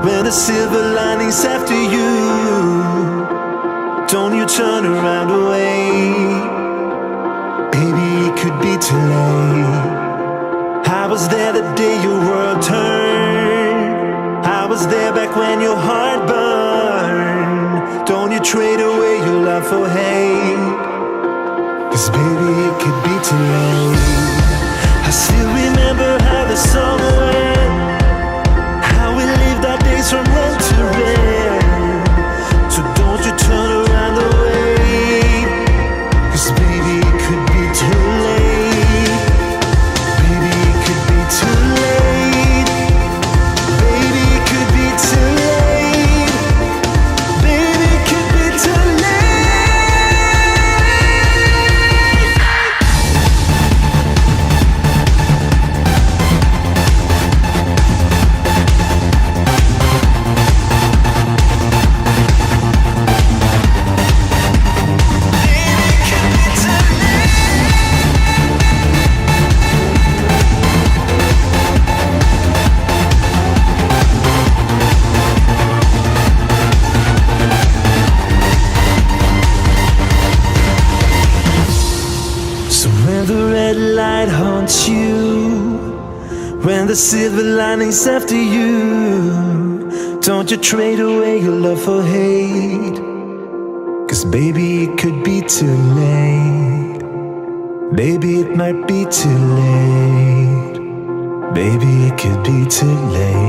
When the silver lining's after you, don't you turn around away. Baby, it could be too late. I was there the day your world turned. I was there back when your heart burned. Don't you trade away your love for hate. 'Cause baby, it could be too late. I still remember how the song went, how we lived our days from red to red. So don't you turn around away. 'Cause baby, it could be too late. Baby, it could be too late. Baby, it could be too late. Baby, it could be too late. When the silver lining's after you, don't you trade away your love for hate. 'Cause baby, it could be too late. Baby, it might be too late. Baby, it could be too late.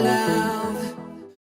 love.